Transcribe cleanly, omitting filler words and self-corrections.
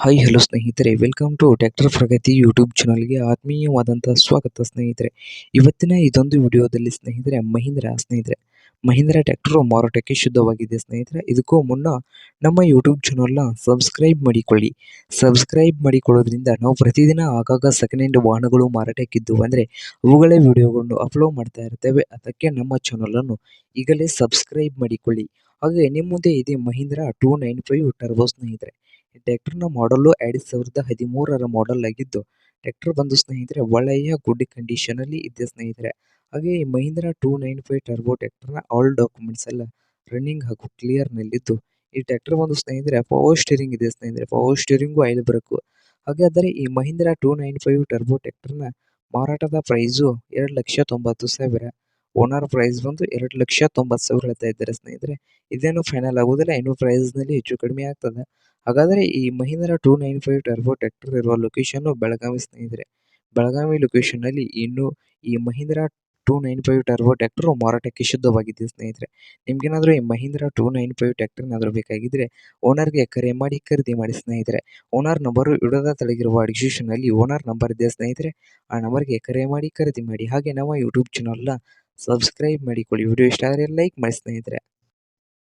Hi hello ಸ್ನೇಹಿತರೆ, welcome to Tractor Pragati YouTube ಚಾನಲ್ಗೆ ಆತ್ಮೀಯವಾದಂಥ ಸ್ವಾಗತ ಸ್ನೇಹಿತರೆ. ಇವತ್ತಿನ ಇದೊಂದು ವಿಡಿಯೋದಲ್ಲಿ ಸ್ನೇಹಿತರೆ ಮಹೀಂದ್ರ ಟ್ರ್ಯಾಕ್ಟರ್ ಮಾರಾಟಕ್ಕೆ ಶುದ್ಧವಾಗಿದೆ ಸ್ನೇಹಿತರೆ. ಇದಕ್ಕೂ ಮುನ್ನ ನಮ್ಮ ಯೂಟ್ಯೂಬ್ ಚಾನಲ್ನ ಸಬ್ಸ್ಕ್ರೈಬ್ ಮಾಡಿಕೊಳ್ಳಿ. ಸಬ್ಸ್ಕ್ರೈಬ್ ಮಾಡಿಕೊಳ್ಳೋದ್ರಿಂದ ನಾವು ಪ್ರತಿದಿನ ಆಗಾಗ ಸೆಕೆಂಡ್ ಹ್ಯಾಂಡ್ ವಾಹನಗಳು ಮಾರಾಟಕ್ಕಿದ್ದು ಅಂದರೆ ಅವುಗಳೇ ವಿಡಿಯೋಗಳನ್ನು ಅಪ್ಲೋಡ್ ಮಾಡ್ತಾ ಇರ್ತೇವೆ. ಅದಕ್ಕೆ ನಮ್ಮ ಚಾನಲನ್ನು ಈಗಲೇ ಸಬ್ಸ್ಕ್ರೈಬ್ ಮಾಡಿಕೊಳ್ಳಿ. ಹಾಗೆ ನಿಮ್ಮ ಮುಂದೆ ಇದೆ ಮಹೀಂದ್ರ 295 ಟರ್ಬೋ ಸ್ನೇಹಿತರೆ. ಈ ಟ್ರ್ಯಾಕ್ಟರ್ನ ಮಾಡಲು 2013ರ ಮಾಡೆಲ್ ಆಗಿದ್ದು, ಟ್ರ್ಯಾಕ್ಟರ್ ಬಂದು ಸ್ನೇಹಿತರೆ ಒಳ್ಳೆಯ ಗುಡ್ ಕಂಡೀಷನಲ್ಲಿ ಇದೆ ಸ್ನೇಹಿತರೆ. ಹಾಗೆ ಈ ಮಹೀಂದ್ರ 295 ಟರ್ಬೋ ಟ್ರ್ಯಾಕ್ಟರ್ನ ಆಲ್ ಡಾಕ್ಯುಮೆಂಟ್ಸ್ ಎಲ್ಲ ರನ್ನಿಂಗ್ ಹಾಗೂ ಕ್ಲಿಯರ್ನಲ್ಲಿದ್ದು, ಈ ಟ್ರ್ಯಾಕ್ಟರ್ ಬಂದು ಸ್ನೇಹಿತರೆ ಪವರ್ ಸ್ಟೀರಿಂಗ್ ಇದೆ ಸ್ನೇಹಿತರೆ. Power steering oil break. ಹಾಗಾದರೆ ಈ ಮಹೀಂದ್ರ 295 ಟರ್ಬೋ ಟ್ರ್ಯಾಕ್ಟರ್ನ ಮಾರಾಟದ ಪ್ರೈಸು 2,90,000. ಓನರ್ ಪ್ರೈಸ್ ಬಂದು 2,90,000 ಹೇಳ್ತಾ ಇದ್ದಾರೆ ಸ್ನೇಹಿತರೆ. ಇದೇನು ಫೈನಲ್ ಆಗೋದಿಲ್ಲ, ಇನ್ನೂ ಪ್ರೈಸ್ನಲ್ಲಿ ಹೆಚ್ಚು ಕಡಿಮೆ ಆಗ್ತದೆ. ಹಾಗಾದರೆ ಈ ಮಹೀಂದ್ರ 295 ಟರ್ಬೋ ಟ್ರ್ಯಾಕ್ಟರ್ ಇರುವ ಲೊಕೇಶನ್ ಬೆಳಗಾವಿ ಸ್ನೇಹಿತರೆ. ಬೆಳಗಾವಿ ಲೊಕೇಶನ್ನಲ್ಲಿ ಇನ್ನು ಈ ಮಹೀಂದ್ರ 295 ಟರ್ಬೋ ಟ್ರ್ಯಾಕ್ಟರ್ ಮಾರಾಟಕ್ಕೆ ಶುದ್ಧವಾಗಿದೆ ಸ್ನೇಹಿತರೆ. ನಿಮ್ಗೇನಾದರೂ ಈ ಮಹೀಂದ್ರ 295 ಟ್ರ್ಯಾಕ್ಟರ್ ಏನಾದರೂ ಬೇಕಾಗಿದ್ದರೆ ಓನರ್ಗೆ ಕರೆ ಮಾಡಿ ಖರೀದಿ ಮಾಡಿ ಸ್ನೇಹಿತರೆ. ಓನರ್ ನಂಬರು ವಿಡಿಯೋದ ತೆಳಗಿರುವ ಡಿಸ್ಕ್ರಿಪ್ಷನ್ನಲ್ಲಿ ಓನರ್ ನಂಬರ್ ಇದೆ ಸ್ನೇಹಿತರೆ. ಆ ನಂಬರ್ಗೆ ಕರೆ ಮಾಡಿ ಖರೀದಿ ಮಾಡಿ. ಹಾಗೆ ನಮ್ಮ ಯೂಟ್ಯೂಬ್ ಚಾನಲ್ನ ಸಬ್ಸ್ಕ್ರೈಬ್ ಮಾಡಿಕೊಳ್ಳಿ. ವಿಡಿಯೋ ಇಷ್ಟ ಆದರೆ ಲೈಕ್ ಮಾಡಿ ಸ್ನೇಹಿತರೆ.